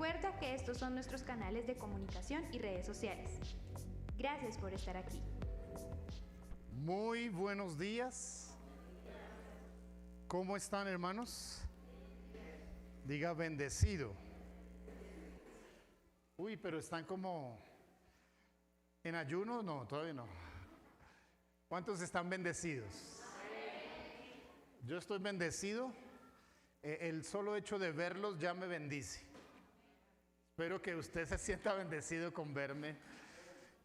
Recuerda que estos son nuestros canales de comunicación y redes sociales. Gracias por estar aquí. Muy buenos días. ¿Cómo están, hermanos? Diga bendecido. Uy, pero están como en ayuno. No, todavía no. ¿Cuántos están bendecidos? Yo estoy bendecido. El solo hecho de verlos ya me bendice. Espero que usted se sienta bendecido con verme.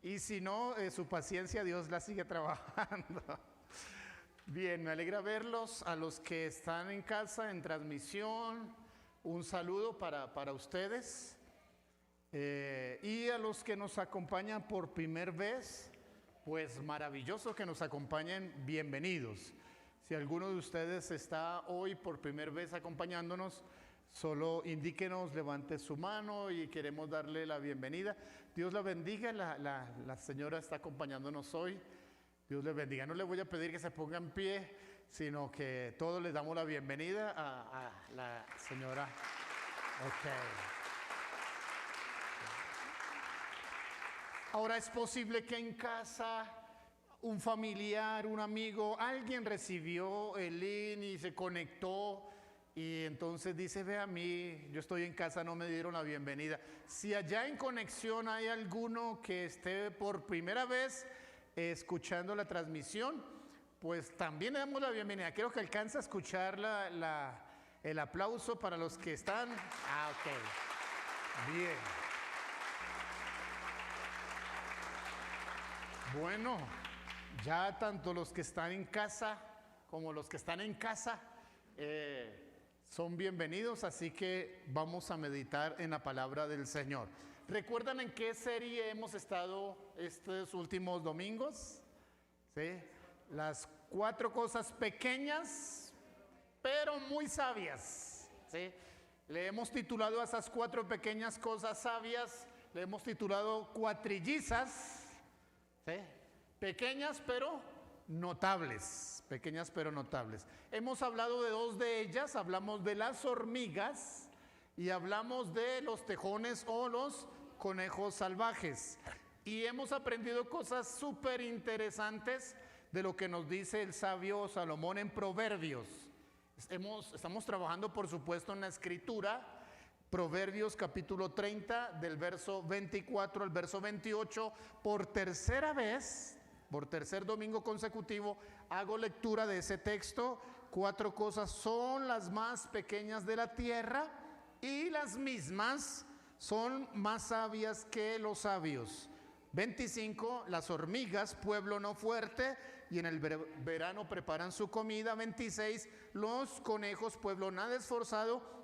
Y si no, su paciencia Dios la sigue trabajando. Bien, me alegra verlos. A los que están en casa, en transmisión, un saludo para ustedes. Y a los que nos acompañan por primera vez, pues maravilloso que nos acompañen, bienvenidos. Si alguno de ustedes está hoy por primera vez acompañándonos, solo indíquenos, levante su mano y queremos darle la bienvenida. Dios la bendiga, la señora está acompañándonos hoy. Dios le bendiga. No le voy a pedir que se ponga en pie, sino que todos les damos la bienvenida a la señora. Ok. Ahora es posible que en casa un familiar, un amigo, alguien recibió el link y se conectó y entonces dice, ve a mí, yo estoy en casa, no me dieron la bienvenida. Si allá en conexión hay alguno que esté por primera vez escuchando la transmisión, pues también le damos la bienvenida. Creo que alcanza a escuchar el aplauso para los que están. Ok. Bien. Bueno, ya tanto los que están en casa como los que están en casa son bienvenidos, así que vamos a meditar en la palabra del Señor. ¿Recuerdan en qué serie hemos estado estos últimos domingos? ¿Sí? Las 4 cosas pequeñas, pero muy sabias. ¿Sí? Le hemos titulado a esas 4 pequeñas cosas sabias, le hemos titulado cuatrillizas. ¿Sí? Pequeñas pero notables, pequeñas pero notables. Hemos hablado de 2 de ellas, hablamos de las hormigas y hablamos de los tejones o los conejos salvajes. Y hemos aprendido cosas súper interesantes de lo que nos dice el sabio Salomón en Proverbios. Estamos trabajando, por supuesto, en la escritura. Proverbios capítulo 30 del verso 24 al verso 28, por tercera vez, por tercer domingo consecutivo, hago lectura de ese texto. 4 cosas son las más pequeñas de la tierra y las mismas son más sabias que los sabios. 25, las hormigas, pueblo no fuerte, y en el verano preparan su comida. 26, los conejos, pueblo nada esforzado,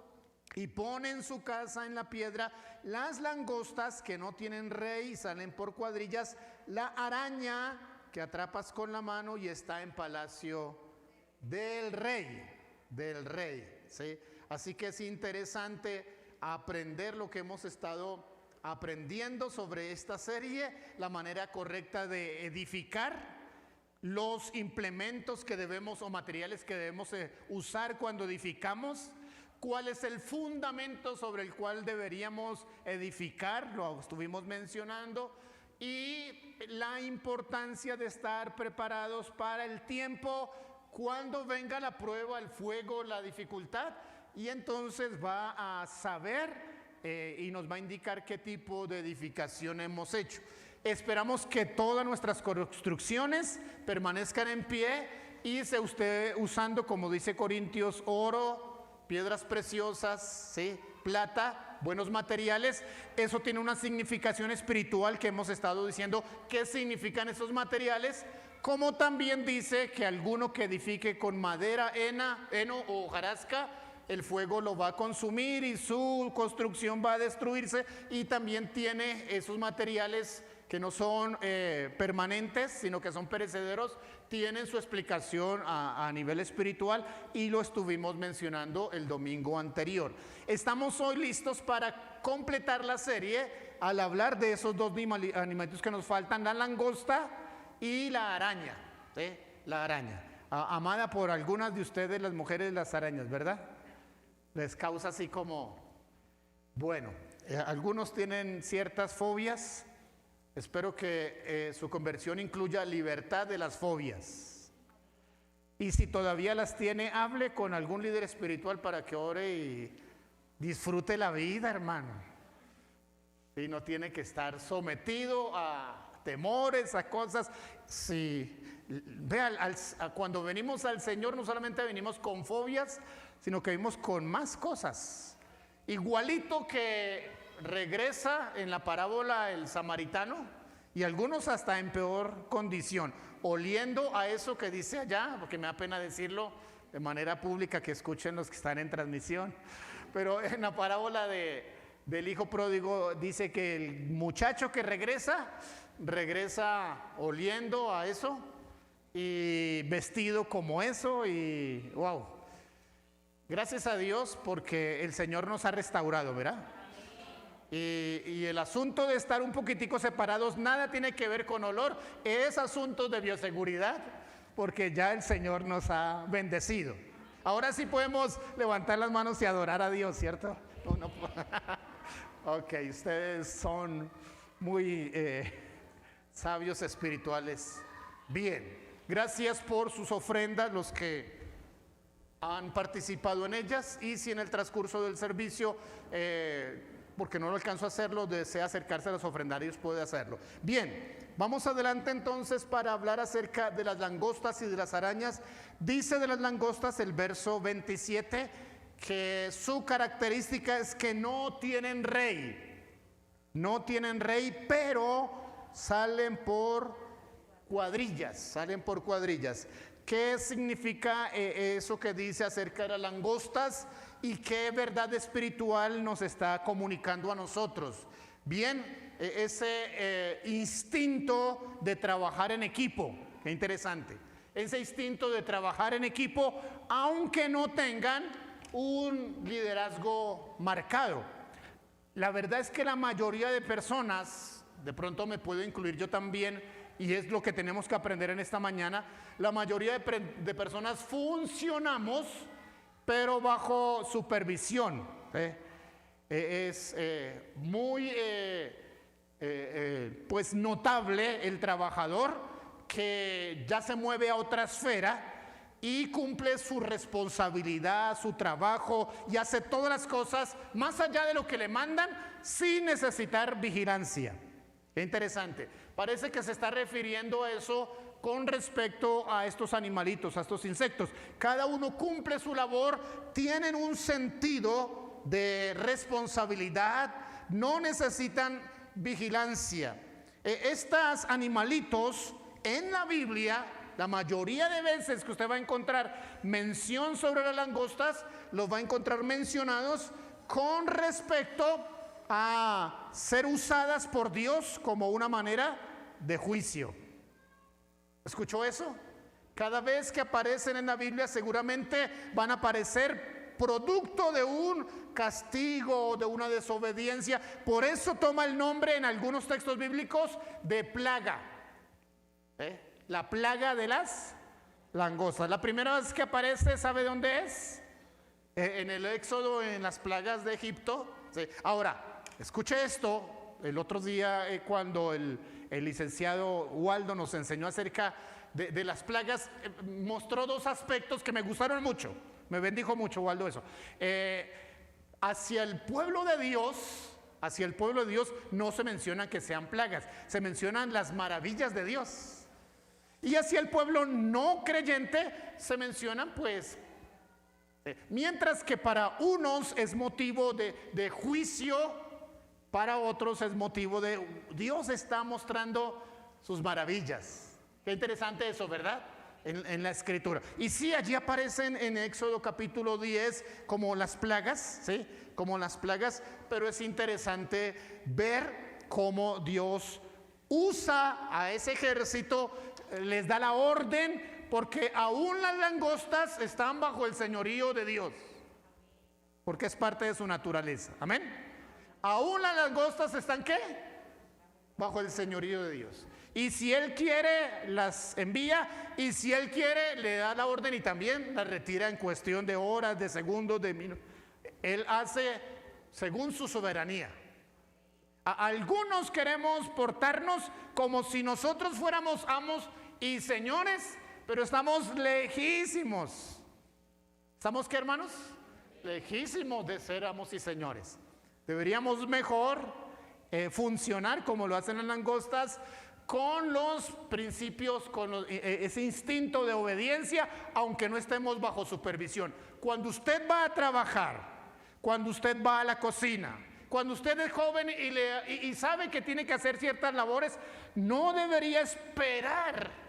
y ponen su casa en la piedra. Las langostas que no tienen rey y salen por cuadrillas. La araña que atrapas con la mano y está en palacio del rey, ¿sí? Así que es interesante aprender lo que hemos estado aprendiendo sobre esta serie, la manera correcta de edificar, los implementos que debemos o materiales que debemos usar cuando edificamos. ¿Cuál es el fundamento sobre el cual deberíamos edificar? Lo estuvimos mencionando. Y la importancia de estar preparados para el tiempo cuando venga la prueba, el fuego, la dificultad. Y entonces va a saber y nos va a indicar qué tipo de edificación hemos hecho. Esperamos que todas nuestras construcciones permanezcan en pie y se esté usando, como dice Corintios, oro, piedras preciosas, ¿sí? Plata, buenos materiales. Eso tiene una significación espiritual que hemos estado diciendo. ¿Qué significan esos materiales? Como también dice que alguno que edifique con madera, heno o hojarasca, el fuego lo va a consumir y su construcción va a destruirse. Y también tiene esos materiales que no son permanentes, sino que son perecederos, tienen su explicación a nivel espiritual y lo estuvimos mencionando el domingo anterior. Estamos hoy listos para completar la serie al hablar de esos 2 animalitos que nos faltan, la langosta y la araña, ¿sí? La araña, amada por algunas de ustedes, las mujeres, las arañas, ¿verdad? Les causa así como, bueno, Algunos tienen ciertas fobias. Espero que su conversión incluya libertad de las fobias. Y si todavía las tiene, hable con algún líder espiritual para que ore y disfrute la vida, hermano. Y no tiene que estar sometido a temores, a cosas. Sí, vea, cuando venimos al Señor no solamente venimos con fobias, sino que venimos con más cosas. Igualito que regresa en la parábola el samaritano, y algunos hasta en peor condición, oliendo a eso que dice allá, porque me da pena decirlo de manera pública, que escuchen los que están en transmisión, pero en la parábola del hijo pródigo dice que el muchacho que regresa oliendo a eso y vestido como eso, y wow, gracias a Dios porque el Señor nos ha restaurado, ¿verdad? Y el asunto de estar un poquitico separados nada tiene que ver con olor, es asunto de bioseguridad, porque ya el Señor nos ha bendecido. Ahora sí podemos levantar las manos y adorar a Dios, ¿cierto? No. Ok, ustedes son muy sabios espirituales. Bien, gracias por sus ofrendas, los que han participado en ellas, y si en el transcurso del servicio, porque no lo alcanzo a hacerlo, desea acercarse a los ofrendarios, puede hacerlo. Bien, vamos adelante entonces para hablar acerca de las langostas y de las arañas. Dice de las langostas el verso 27 que su característica es que no tienen rey, pero salen por cuadrillas, ¿Qué significa eso que dice acerca de las langostas y qué verdad espiritual nos está comunicando a nosotros? Bien, ese instinto de trabajar en equipo, qué interesante, ese instinto de trabajar en equipo, aunque no tengan un liderazgo marcado. La verdad es que la mayoría de personas, de pronto me puedo incluir yo también, y es lo que tenemos que aprender en esta mañana, la mayoría de personas funcionamos, pero bajo supervisión. Es muy pues notable el trabajador que ya se mueve a otra esfera y cumple su responsabilidad, su trabajo, y hace todas las cosas más allá de lo que le mandan sin necesitar vigilancia. Qué interesante. Parece que se está refiriendo a eso con respecto a estos animalitos, a estos insectos. Cada uno cumple su labor, tienen un sentido de responsabilidad, no necesitan vigilancia. Estos animalitos en la Biblia, la mayoría de veces que usted va a encontrar mención sobre las langostas, los va a encontrar mencionados con respecto a ser usadas por Dios como una manera de juicio. ¿Escuchó eso? Cada vez que aparecen en la Biblia seguramente van a aparecer producto de un castigo, de una desobediencia. Por eso toma el nombre en algunos textos bíblicos de plaga. La plaga de las langostas. La primera vez que aparece, ¿sabe dónde es? En el Éxodo, en las plagas de Egipto. Sí. Ahora, escuche esto. El otro día cuando el licenciado Waldo nos enseñó acerca de las plagas, mostró dos aspectos que me gustaron mucho. Me bendijo mucho Waldo eso. Hacia el pueblo de Dios no se menciona que sean plagas, se mencionan las maravillas de Dios. Y hacia el pueblo no creyente se mencionan pues, mientras que para unos es motivo de juicio, para otros es motivo de Dios está mostrando sus maravillas. Qué interesante eso, ¿verdad? En la escritura. Y sí, allí aparecen en Éxodo capítulo 10 como las plagas, ¿sí? Como las plagas, pero es interesante ver cómo Dios usa a ese ejército, les da la orden, porque aún las langostas están bajo el señorío de Dios, porque es parte de su naturaleza. Amén. Aún las langostas están ¿qué? Bajo el señorío de Dios. Y si Él quiere, las envía, y si Él quiere, le da la orden y también las retira en cuestión de horas, de segundos, de minutos. Él hace según su soberanía. Algunos queremos portarnos como si nosotros fuéramos amos y señores, pero estamos lejísimos. ¿Estamos qué, hermanos? Lejísimos de ser amos y señores. Deberíamos mejor funcionar como lo hacen las langostas, con los principios, con ese instinto de obediencia, aunque no estemos bajo supervisión. Cuando usted va a trabajar, cuando usted va a la cocina, cuando usted es joven y sabe que tiene que hacer ciertas labores, no debería esperar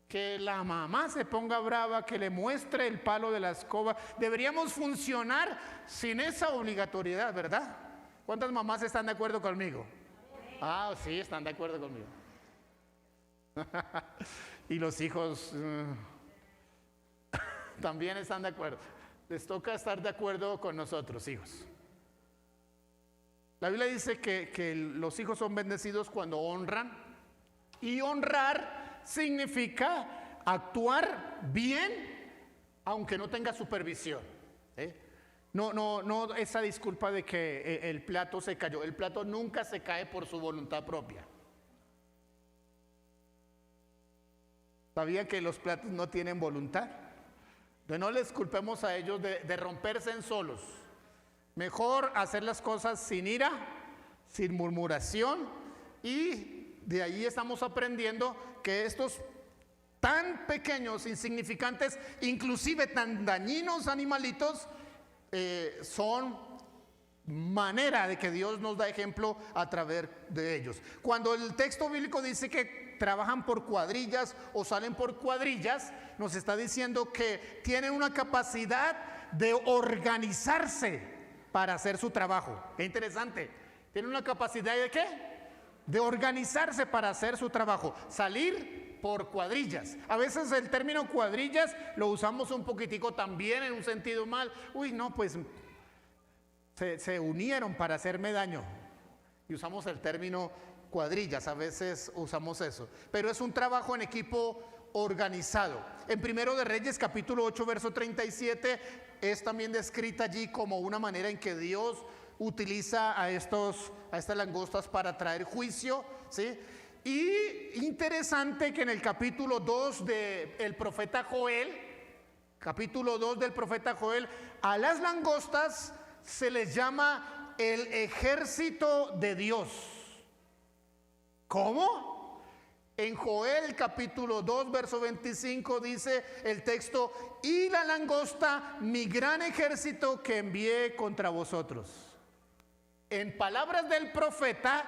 que la mamá se ponga brava, que le muestre el palo de la escoba. Deberíamos funcionar sin esa obligatoriedad, ¿verdad? ¿Cuántas mamás están de acuerdo conmigo? Ah, sí, están de acuerdo conmigo. Y los hijos también están de acuerdo. Les toca estar de acuerdo con nosotros, hijos. La Biblia dice que los hijos son bendecidos cuando honran, y honrar significa actuar bien aunque no tenga supervisión. No esa disculpa de que el plato se cayó. El plato nunca se cae por su voluntad propia. ¿Sabía que los platos no tienen voluntad? Entonces no les culpemos a ellos de romperse en solos. Mejor hacer las cosas sin ira, sin murmuración, y de ahí estamos aprendiendo que estos tan pequeños, insignificantes, inclusive tan dañinos animalitos, son manera de que Dios nos da ejemplo a través de ellos. Cuando el texto bíblico dice que trabajan por cuadrillas o salen por cuadrillas, nos está diciendo que tienen una capacidad de organizarse para hacer su trabajo. Qué interesante. Tienen una capacidad de ¿qué? De organizarse para hacer su trabajo. Salir por cuadrillas. A veces el término cuadrillas lo usamos un poquitico también en un sentido mal. Uy, no, pues se unieron para hacerme daño. Y usamos el término cuadrillas, a veces usamos eso. Pero es un trabajo en equipo organizado. En Primero de Reyes, capítulo 8, verso 37, es también descrita allí como una manera en que Dios utiliza a estas langostas para traer juicio, ¿sí? Y interesante que en el capítulo 2 del profeta Joel, a las langostas se les llama el ejército de Dios. ¿Cómo? En Joel capítulo 2 verso 25 dice el texto: y la langosta, mi gran ejército que envié contra vosotros. En palabras del profeta,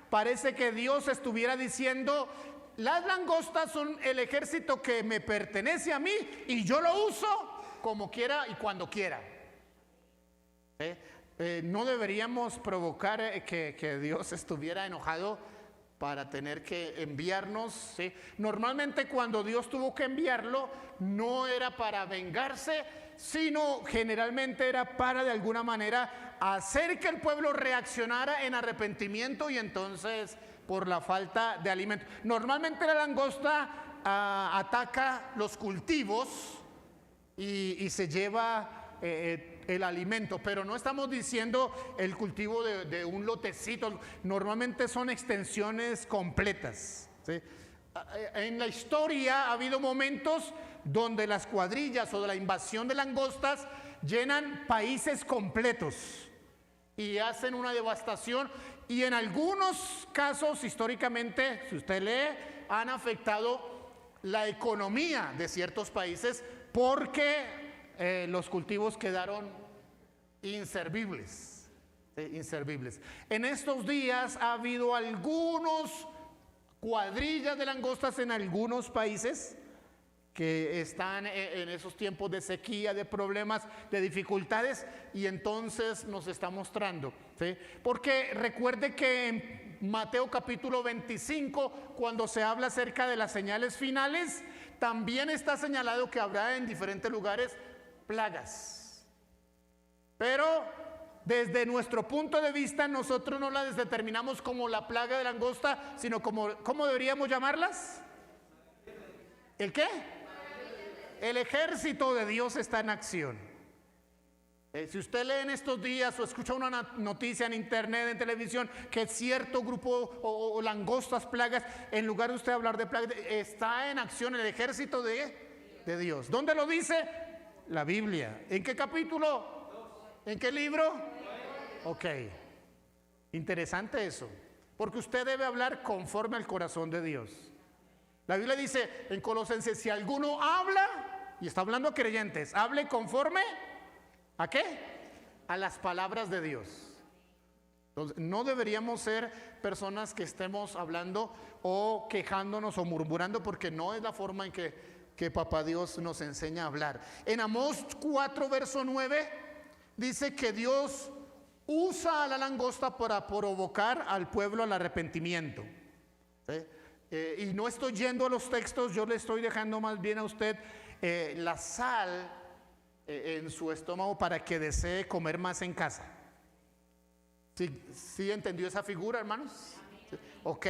parece que Dios estuviera diciendo: las langostas son el ejército que me pertenece a mí y yo lo uso como quiera y cuando quiera. No deberíamos provocar que Dios estuviera enojado para tener que enviarnos, ¿sí? Normalmente cuando Dios tuvo que enviarlo, no era para vengarse, sino generalmente era para de alguna manera hacer que el pueblo reaccionara en arrepentimiento, y entonces por la falta de alimento. Normalmente la langosta ataca los cultivos y se lleva el alimento, pero no estamos diciendo el cultivo de un lotecito. Normalmente son extensiones completas, ¿sí? En la historia ha habido momentos donde las cuadrillas o de la invasión de langostas llenan países completos y hacen una devastación, y en algunos casos históricamente, si usted lee, han afectado la economía de ciertos países porque los cultivos quedaron inservibles. En estos días ha habido algunos cuadrillas de langostas en algunos países que están en esos tiempos de sequía, de problemas, de dificultades, y entonces nos está mostrando, ¿sí? Porque recuerde que en Mateo capítulo 25, cuando se habla acerca de las señales finales, también está señalado que habrá en diferentes lugares plagas. Pero desde nuestro punto de vista, nosotros no las determinamos como la plaga de langosta, sino como, ¿cómo deberíamos llamarlas? ¿El qué? El ejército de Dios está en acción. Si usted lee en estos días o escucha una noticia en internet, en televisión, que cierto grupo o langostas, plagas, en lugar de usted hablar de plagas, está en acción el ejército de Dios. ¿Dónde lo dice? La Biblia. ¿En qué capítulo? ¿En qué libro? Ok. Interesante eso. Porque usted debe hablar conforme al corazón de Dios. La Biblia dice en Colosenses, si alguno habla, y está hablando a creyentes, hable conforme ¿a qué? A las palabras de Dios. Entonces, no deberíamos ser personas que estemos hablando o quejándonos o murmurando, porque no es la forma en que Papá Dios nos enseña a hablar. En Amós 4, verso 9, dice que Dios usa a la langosta para provocar al pueblo al arrepentimiento. ¿Sí? Y no estoy yendo a los textos, yo le estoy dejando más bien a usted la sal en su estómago para que desee comer más en casa. ¿Sí entendió esa figura, hermanos? ¿Sí? Ok.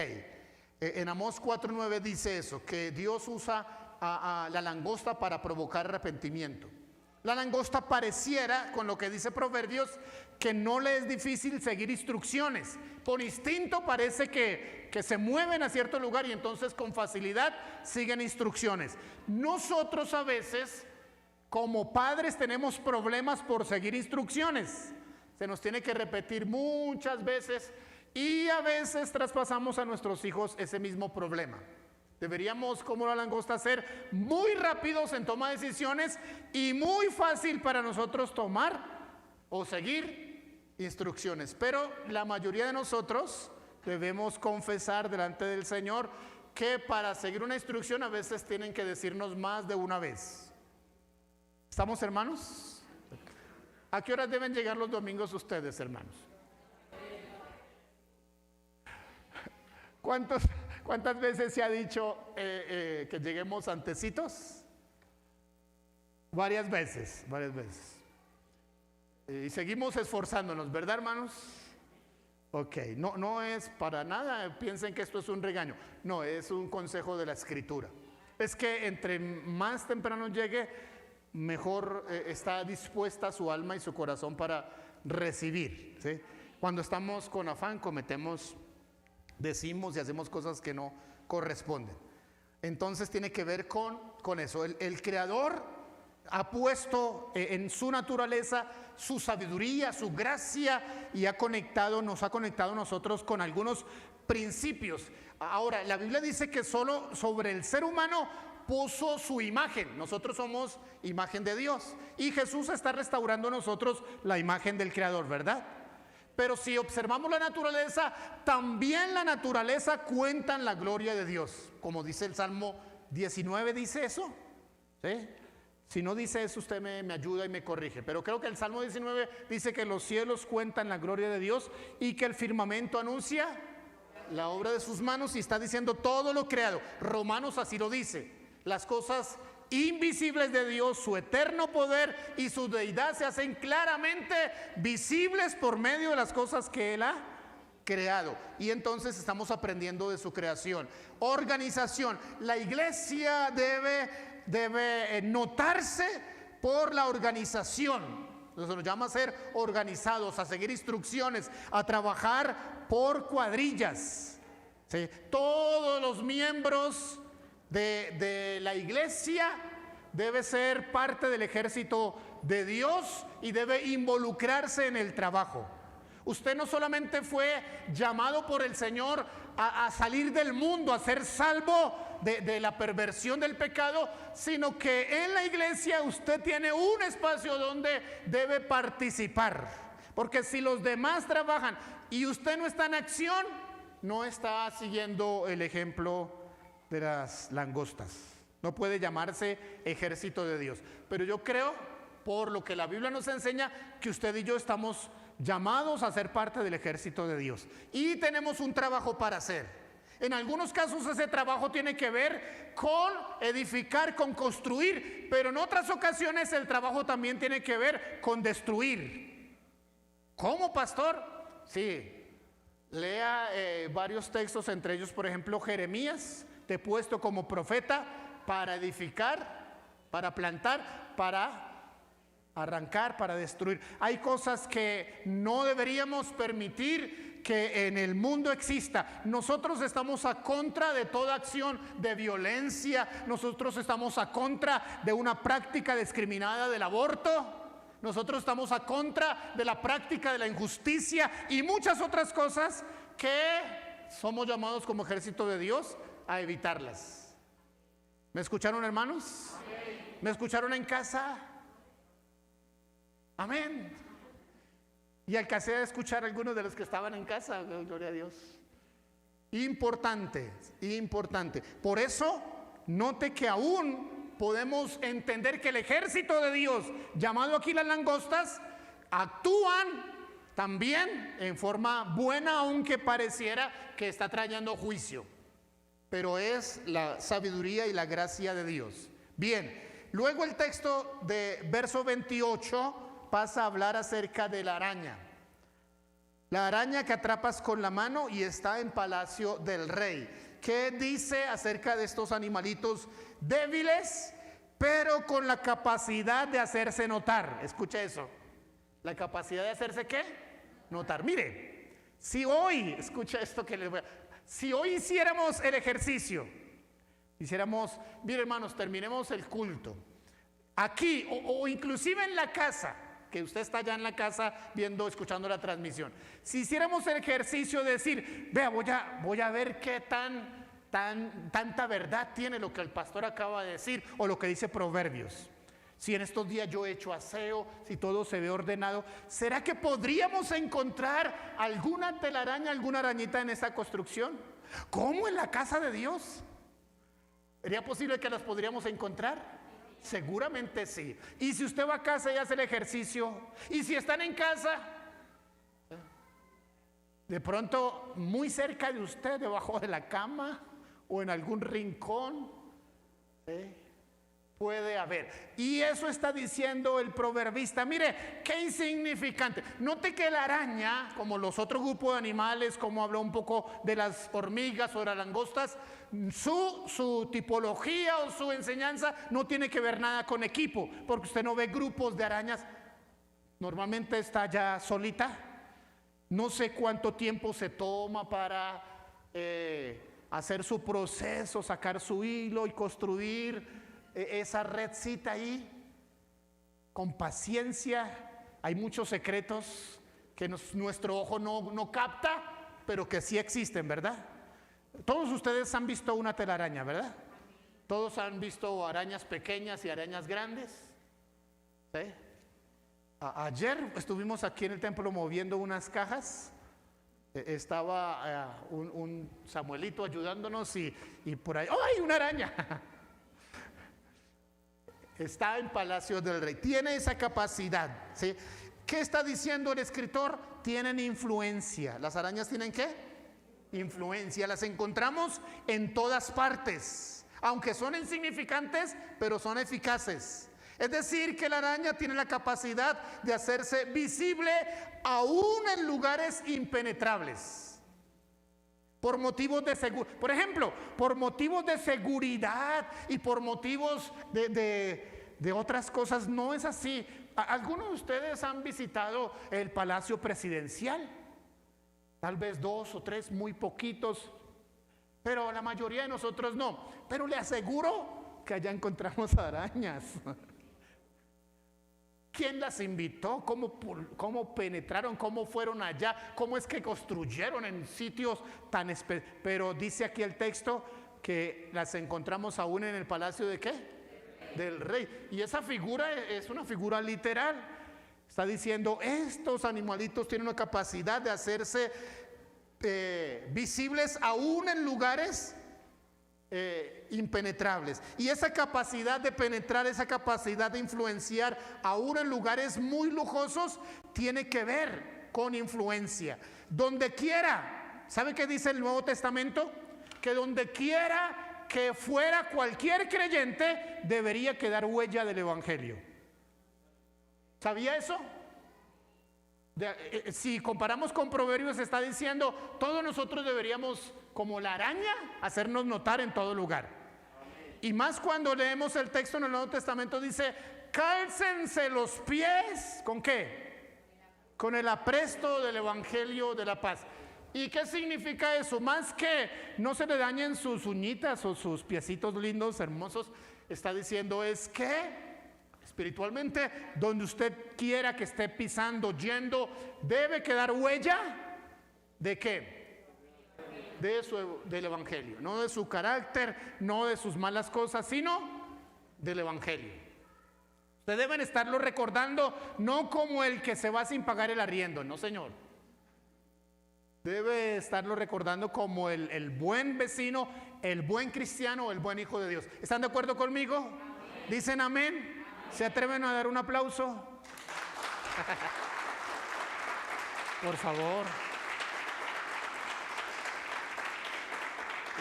En Amós 4:9 dice eso, que Dios usa a la langosta para provocar arrepentimiento. La langosta pareciera, con lo que dice Proverbios, que no le es difícil seguir instrucciones. Por instinto parece que se mueven a cierto lugar y entonces con facilidad siguen instrucciones. Nosotros a veces, como padres, tenemos problemas por seguir instrucciones. Se nos tiene que repetir muchas veces y a veces traspasamos a nuestros hijos ese mismo problema. Deberíamos, como la langosta, ser muy rápidos en toma de decisiones y muy fácil para nosotros tomar o seguir instrucciones. Pero la mayoría de nosotros debemos confesar delante del Señor que para seguir una instrucción a veces tienen que decirnos más de una vez. ¿Estamos, hermanos? ¿A qué horas deben llegar los domingos ustedes, hermanos? ¿Cuántas veces se ha dicho que lleguemos antecitos? Varias veces. Y seguimos esforzándonos, ¿verdad, hermanos? Ok, no es para nada, piensen que esto es un regaño. No, es un consejo de la Escritura. Es que entre más temprano llegue, mejor está dispuesta su alma y su corazón para recibir, ¿sí? Cuando estamos con afán decimos y hacemos cosas que no corresponden. Entonces tiene que ver con eso. El Creador ha puesto en su naturaleza su sabiduría, su gracia y nos ha conectado a nosotros con algunos principios. Ahora, la Biblia dice que solo sobre el ser humano puso su imagen. Nosotros somos imagen de Dios y Jesús está restaurando en nosotros la imagen del Creador, ¿verdad? Pero si observamos la naturaleza, también la naturaleza cuenta en la gloria de Dios. Como dice el Salmo 19, dice eso, ¿sí? Si no dice eso, usted me ayuda y me corrige. Pero creo que el Salmo 19 dice que los cielos cuentan la gloria de Dios y que el firmamento anuncia la obra de sus manos, y está diciendo todo lo creado. Romanos así lo dice. Las cosas invisibles de Dios, su eterno poder y su deidad se hacen claramente visibles por medio de las cosas que Él ha creado. Y entonces estamos aprendiendo de su creación. Organización. La iglesia debe notarse por la organización. Se nos llama a ser organizados, a seguir instrucciones, a trabajar por cuadrillas, ¿sí? Todos los miembros de la iglesia debe ser parte del ejército de Dios y debe involucrarse en el trabajo. Usted no solamente fue llamado por el Señor a salir del mundo, a ser salvo de la perversión del pecado, sino que en la iglesia usted tiene un espacio donde debe participar. Porque si los demás trabajan y usted no está en acción, no está siguiendo el ejemplo de las langostas. No puede llamarse ejército de Dios. Pero yo creo, por lo que la Biblia nos enseña, que usted y yo estamos llamados a ser parte del ejército de Dios. Y tenemos un trabajo para hacer. En algunos casos ese trabajo tiene que ver con edificar, con construir. Pero en otras ocasiones el trabajo también tiene que ver con destruir. ¿Cómo, pastor? Sí. Lea varios textos, entre ellos, por ejemplo, Jeremías. Te he puesto como profeta para edificar, para plantar, para arrancar, para destruir. Hay cosas que no deberíamos permitir que en el mundo exista. Nosotros estamos a contra de toda acción de violencia. Nosotros estamos a contra de una práctica discriminada del aborto. Nosotros estamos a contra de la práctica de la injusticia y muchas otras cosas que somos llamados como ejército de Dios a evitarlas. ¿Me escucharon, hermanos? ¿Me escucharon en casa? Amén. Y alcancé a escuchar a algunos de los que estaban en casa, gloria a Dios. Importante, importante. Por eso, note que aún podemos entender que el ejército de Dios, llamado aquí las langostas, actúan también en forma buena, aunque pareciera que está trayendo juicio. Pero es la sabiduría y la gracia de Dios. Bien, luego el texto de verso 28 pasa a hablar acerca de la araña. La araña que atrapas con la mano y está en palacio del rey. ¿Qué dice acerca de estos animalitos débiles, pero con la capacidad de hacerse notar? Escucha eso. La capacidad de hacerse ¿qué? Notar. Mire, si hoy, escucha esto que les voy a... Si hoy hiciéramos el ejercicio, hiciéramos, mire hermanos, terminemos el culto aquí o inclusive en la casa, que usted está allá en la casa viendo, escuchando la transmisión. Si hiciéramos el ejercicio de decir, vea, voy a ver qué tanta verdad tiene lo que el pastor acaba de decir o lo que dice Proverbios. Si en estos días yo he hecho aseo, si todo se ve ordenado, ¿será que podríamos encontrar alguna telaraña, alguna arañita en esta construcción? ¿Cómo en la casa de Dios? ¿Sería posible que las podríamos encontrar? Seguramente sí. Y si usted va a casa y hace el ejercicio, y si están en casa, de pronto muy cerca de usted, debajo de la cama o en algún rincón, puede haber. Y eso está diciendo el proverbista. Mire, qué insignificante. Note que la araña, como los otros grupos de animales, como habló un poco de las hormigas o de las langostas, su tipología o su enseñanza no tiene que ver nada con equipo, porque usted no ve grupos de arañas. Normalmente está ya solita. No sé cuánto tiempo se toma para hacer su proceso, sacar su hilo y construir esa redcita ahí. Con paciencia. Hay muchos secretos que nuestro ojo no capta, pero que sí existen, ¿verdad? Todos ustedes han visto una telaraña, ¿verdad? Todos han visto arañas pequeñas y arañas grandes. ¿Sí? Ayer estuvimos aquí en el templo moviendo unas cajas. Estaba un Samuelito ayudándonos y por ahí, ¡ay, una araña! Está en Palacio del Rey. Tiene esa capacidad, ¿sí? ¿Qué está diciendo el escritor? Tienen influencia. ¿Las arañas tienen qué? Influencia. Las encontramos en todas partes. Aunque son insignificantes, pero son eficaces. Es decir, que la araña tiene la capacidad de hacerse visible aún en lugares impenetrables. Por motivos de seguridad. Por ejemplo, por motivos de seguridad y por motivos de otras cosas. No es así. ¿Algunos de ustedes han visitado el Palacio Presidencial? Tal vez 2 o 3, muy poquitos. Pero la mayoría de nosotros no. Pero le aseguro que allá encontramos arañas. ¿Quién las invitó? ¿Cómo penetraron? ¿Cómo fueron allá? ¿Cómo es que construyeron en sitios tan específicos? Pero dice aquí el texto que las encontramos aún en el palacio ¿de qué? Del rey. Y esa figura es una figura literal. Está diciendo, estos animalitos tienen una capacidad de hacerse visibles aún en lugares impenetrables. Y esa capacidad de penetrar, esa capacidad de influenciar aún en lugares muy lujosos, tiene que ver con influencia. Donde quiera, ¿sabe qué dice el Nuevo Testamento? Que donde quiera que fuera cualquier creyente, debería quedar huella del Evangelio. ¿Sabía eso? Si comparamos con Proverbios, está diciendo, todos nosotros deberíamos, como la araña, hacernos notar en todo lugar. Y más cuando leemos el texto en el Nuevo Testamento, dice, cálcense los pies, ¿con qué? Con el apresto del Evangelio de la paz. ¿Y qué significa eso? Más que no se le dañen sus uñitas o sus piecitos lindos, hermosos, está diciendo es que espiritualmente, donde usted quiera que esté pisando, yendo, debe quedar huella ¿de qué? Del Evangelio, no de su carácter, no de sus malas cosas, sino del Evangelio. Ustedes deben estarlo recordando, no como el que se va sin pagar el arriendo, no señor. Debe estarlo recordando como el buen vecino, el buen cristiano, el buen hijo de Dios. ¿Están de acuerdo conmigo? Amén. ¿Dicen amén? ¿Se atreven a dar un aplauso? Por favor.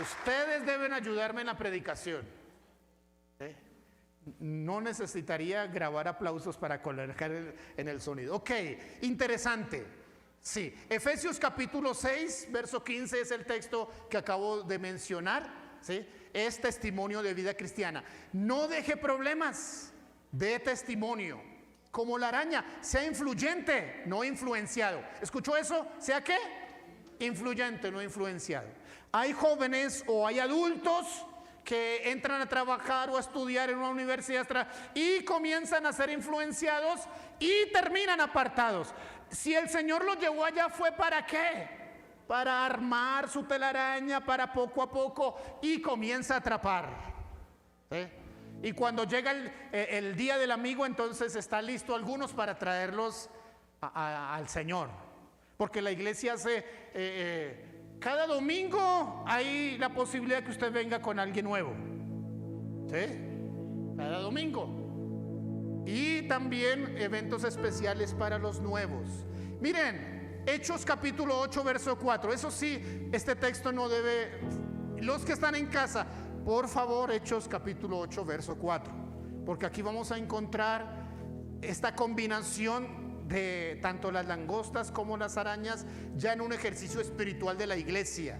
Ustedes deben ayudarme en la predicación. No necesitaría grabar aplausos para colocar en el sonido. Ok, interesante. Sí, Efesios capítulo 6, verso 15 es el texto que acabo de mencionar. ¿Sí? Es testimonio de vida cristiana. No deje problemas, dé testimonio. Como la araña, sea influyente, no influenciado. ¿Escuchó eso? ¿Sea qué? Influyente, no influenciado. Hay jóvenes o hay adultos que entran a trabajar o a estudiar en una universidad y comienzan a ser influenciados y terminan apartados. Si el Señor los llevó allá, ¿fue para qué? Para armar su telaraña, para poco a poco, y comienza a atrapar. ¿Sí? Y cuando llega el día del amigo, entonces está listo algunos para traerlos al Señor. Porque la iglesia hace... cada domingo hay la posibilidad que usted venga con alguien nuevo. ¿Sí? Cada domingo. Y también eventos especiales para los nuevos. Miren, Hechos capítulo 8, verso 4. Eso sí, este texto no debe... Los que están en casa, por favor, Hechos capítulo 8, verso 4. Porque aquí vamos a encontrar esta combinación de tanto las langostas como las arañas, ya en un ejercicio espiritual de la iglesia.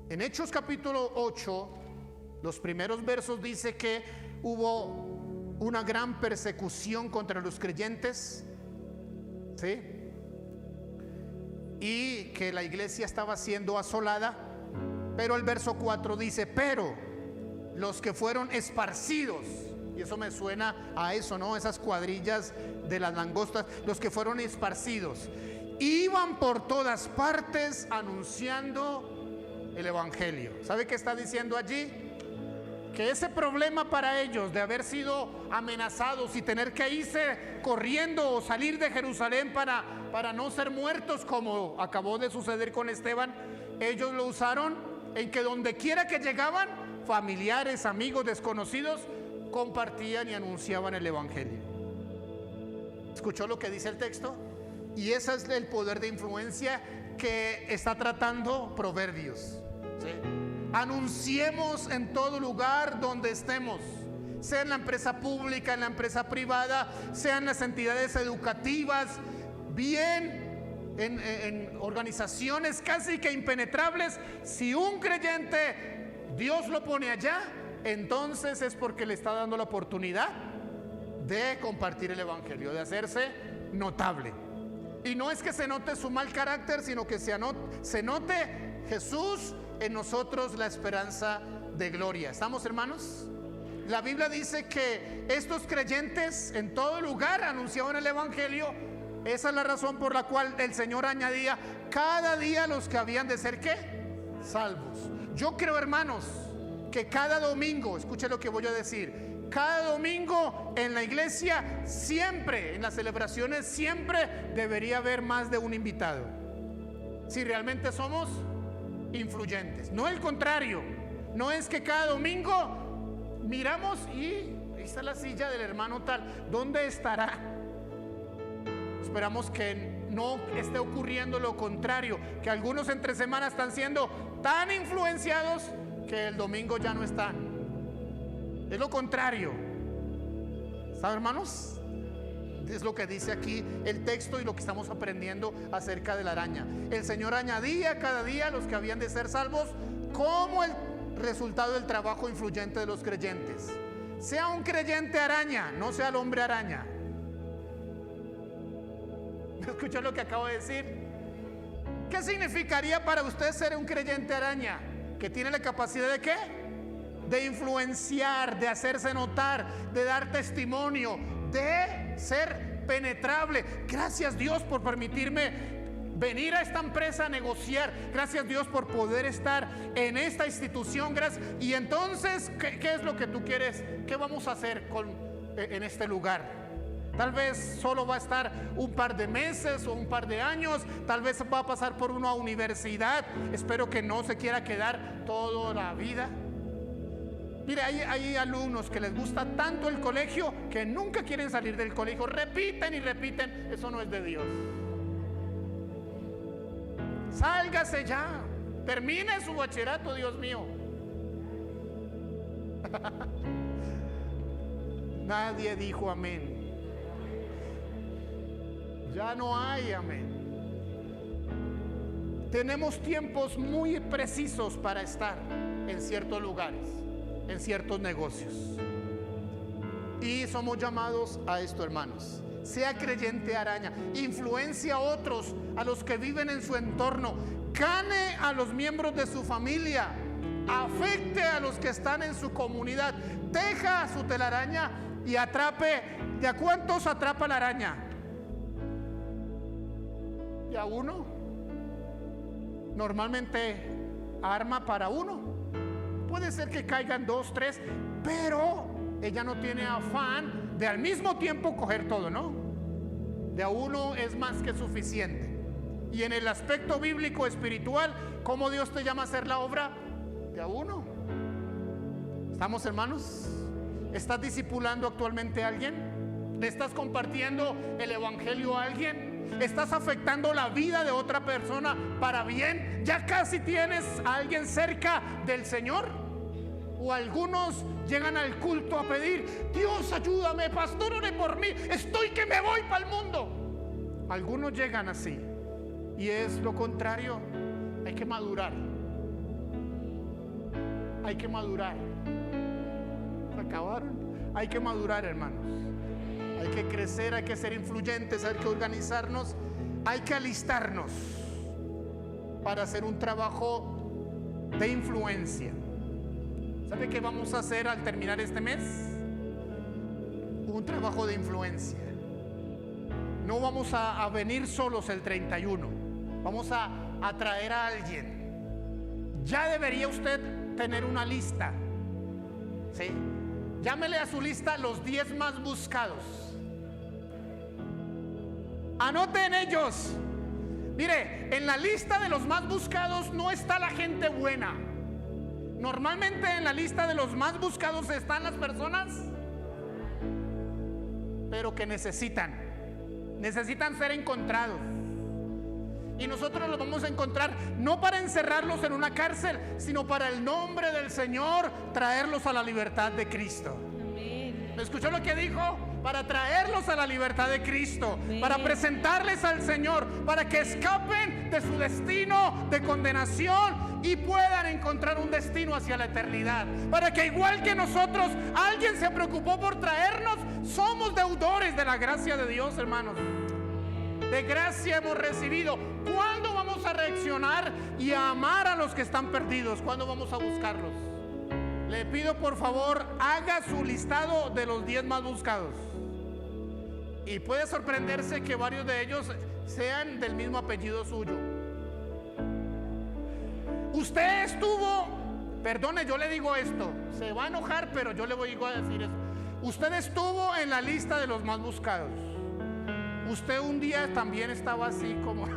En Hechos capítulo 8, los primeros versos dice que hubo una gran persecución contra los creyentes, ¿sí? Y que la iglesia estaba siendo asolada. Pero el verso 4 dice, pero los que fueron esparcidos, y eso me suena a eso, ¿no? Esas cuadrillas de las langostas, los que fueron esparcidos, iban por todas partes anunciando el Evangelio. ¿Sabe qué está diciendo allí? Que ese problema para ellos de haber sido amenazados y tener que irse corriendo o salir de Jerusalén para no ser muertos, como acabó de suceder con Esteban, ellos lo usaron en que donde quiera que llegaban, familiares, amigos, desconocidos, compartían y anunciaban el Evangelio. ¿Escuchó lo que dice el texto? Y ese es el poder de influencia que está tratando Proverbios. ¿Sí? Anunciemos en todo lugar donde estemos, sea en la empresa pública, en la empresa privada, sea en las entidades educativas, bien en organizaciones casi que impenetrables. Si un creyente Dios lo pone allá, entonces es porque le está dando la oportunidad de compartir el Evangelio, de hacerse notable. Y no es que se note su mal carácter, sino que se note Jesús en nosotros, la esperanza de gloria. ¿Estamos, hermanos? La Biblia dice que estos creyentes en todo lugar anunciaban el Evangelio. Esa es la razón por la cual el Señor añadía cada día los que habían de ser ¿qué? Salvos. Yo creo, hermanos, que cada domingo, escuche lo que voy a decir, cada domingo en la iglesia siempre, en las celebraciones siempre debería haber más de un invitado. Si realmente somos influyentes, no el contrario. No es que cada domingo miramos y ahí está la silla del hermano tal, ¿dónde estará? Esperamos que no esté ocurriendo lo contrario, que algunos entre semanas están siendo tan influenciados que el domingo ya no están. Es lo contrario. ¿Saben, hermanos? Es lo que dice aquí el texto y lo que estamos aprendiendo acerca de la araña. El Señor añadía cada día a los que habían de ser salvos como el resultado del trabajo influyente de los creyentes. Sea un creyente araña, no sea el hombre araña. ¿Me escuchó lo que acabo de decir? ¿Qué significaría para usted ser un creyente araña? Que tiene la capacidad ¿de qué? De influenciar, de hacerse notar, de dar testimonio, de ser penetrable. Gracias Dios por permitirme venir a esta empresa a negociar. Gracias Dios por poder estar en esta institución. Gracias. Y entonces, ¿qué es lo que tú quieres? ¿Qué vamos a hacer en este lugar? Tal vez solo va a estar un par de meses o un par de años. Tal vez va a pasar por una universidad. Espero que no se quiera quedar toda la vida. Mire, hay alumnos que les gusta tanto el colegio que nunca quieren salir del colegio. Repiten y repiten. Eso no es de Dios. Sálgase ya. Termine su bachillerato, Dios mío. Nadie dijo amén. Ya no hay amén. Tenemos tiempos muy precisos para estar en ciertos lugares, en ciertos negocios. Y somos llamados a esto, hermanos. Sea creyente araña, influencia a otros, a los que viven en su entorno, gane a los miembros de su familia, afecte a los que están en su comunidad, teja su telaraña y atrape. ¿De a cuántos atrapa la araña? ¿De a uno? Normalmente arma para uno. Puede ser que caigan 2, 3, pero ella no tiene afán de al mismo tiempo coger todo, ¿no? De a uno es más que suficiente. Y en el aspecto bíblico espiritual, ¿cómo Dios te llama a hacer la obra? De a uno. ¿Estamos, hermanos? ¿Estás discipulando actualmente a alguien? ¿Le estás compartiendo el evangelio a alguien? ¿Estás afectando la vida de otra persona para bien? ¿Ya casi tienes a alguien cerca del Señor? O algunos llegan al culto a pedir: Dios, ayúdame, pastor, ore por mí, estoy que me voy para el mundo. Algunos llegan así, y es lo contrario. Hay que madurar. Hay que madurar. ¿Se acabaron? Hay que madurar, hermanos. Hay que crecer, hay que ser influyentes, hay que organizarnos, hay que alistarnos para hacer un trabajo de influencia. ¿Sabe qué vamos a hacer al terminar este mes? Un trabajo de influencia. No vamos a venir solos el 31. Vamos a traer a alguien. Ya debería usted tener una lista. ¿Sí? Llámele a su lista los 10 más buscados. Anoten ellos. Mire, en la lista de los más buscados no está la gente buena. Normalmente en la lista de los más buscados están las personas, pero que necesitan ser encontrados. Y nosotros los vamos a encontrar no para encerrarlos en una cárcel, sino para el nombre del Señor traerlos a la libertad de Cristo. Amén. ¿Me escuchó lo que dijo? Para traerlos a la libertad de Cristo. Amén. Para presentarles al Señor, para que escapen de su destino de condenación y puedan encontrar un destino hacia la eternidad. Para que igual que nosotros, alguien se preocupó por traernos. Somos deudores de la gracia de Dios, hermanos. De gracia hemos recibido. ¿Cuándo vamos a reaccionar y a amar a los que están perdidos? ¿Cuándo vamos a buscarlos? Le pido por favor, haga su listado de los 10 más buscados. Y puede sorprenderse que varios de ellos sean del mismo apellido suyo. Usted estuvo, perdone, yo le digo esto, se va a enojar, pero yo le voy a decir eso. Usted estuvo en la lista de los más buscados. Usted un día también estaba así como...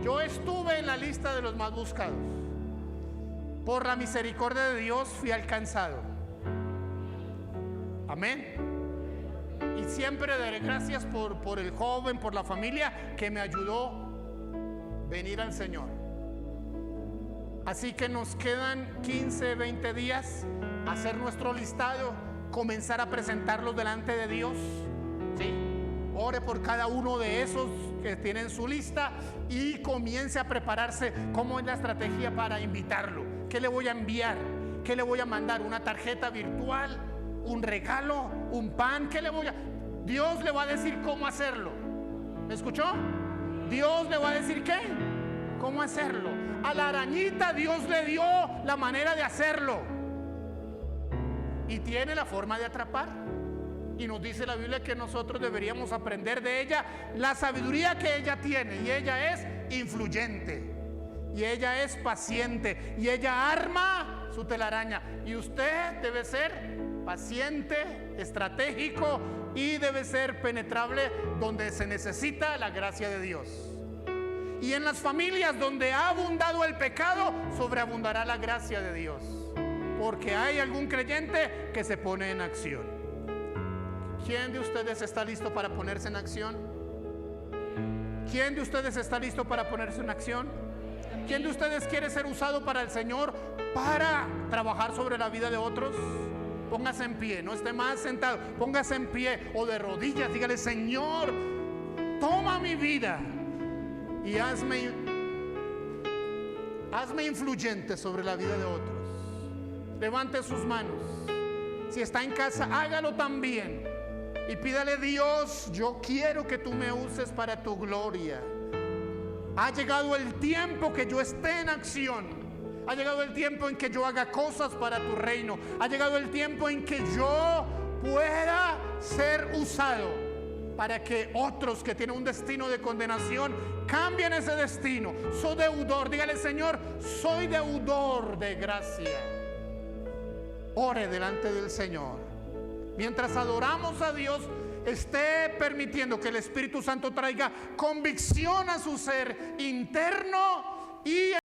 Yo estuve en la lista de los más buscados. Por la misericordia de Dios fui alcanzado. Amén. Y siempre daré gracias por el joven, por la familia que me ayudó a venir al Señor. Así que nos quedan 15, 20 días a hacer nuestro listado, comenzar a presentarlos delante de Dios. ¿Sí? Ore por cada uno de esos que tienen su lista y comience a prepararse. ¿Cómo es la estrategia para invitarlo? ¿Qué le voy a enviar? ¿Qué le voy a mandar? ¿Una tarjeta virtual? ¿Un regalo? ¿Un pan? ¿Qué le voy a...? Dios le va a decir cómo hacerlo. ¿Me escuchó? Dios le va a decir ¿qué? ¿Cómo hacerlo? A la arañita Dios le dio la manera de hacerlo. Y tiene la forma de atrapar. Y nos dice la Biblia que nosotros deberíamos aprender de ella la sabiduría que ella tiene. Y ella es influyente. Y ella es paciente. Y ella arma su telaraña. Y usted debe ser paciente, estratégico y debe ser penetrable donde se necesita la gracia de Dios. Y en las familias donde ha abundado el pecado, sobreabundará la gracia de Dios. Porque hay algún creyente que se pone en acción. ¿Quién de ustedes está listo para ponerse en acción? ¿Quién de ustedes está listo para ponerse en acción? ¿Quién de ustedes quiere ser usado para el Señor para trabajar sobre la vida de otros? Póngase en pie, no esté más sentado. Póngase en pie o de rodillas. Dígale: Señor, toma mi vida y hazme influyente sobre la vida de otros. Levante sus manos. Si está en casa, hágalo también. Y pídale: Dios, yo quiero que tú me uses para tu gloria. Ha llegado el tiempo que yo esté en acción. Ha llegado el tiempo en que yo haga cosas para tu reino. Ha llegado el tiempo en que yo pueda ser usado para que otros que tienen un destino de condenación cambien ese destino. Soy deudor. Dígale: Señor, soy deudor de gracia. Ore delante del Señor. Mientras adoramos a Dios, esté permitiendo que el Espíritu Santo traiga convicción a su ser interno y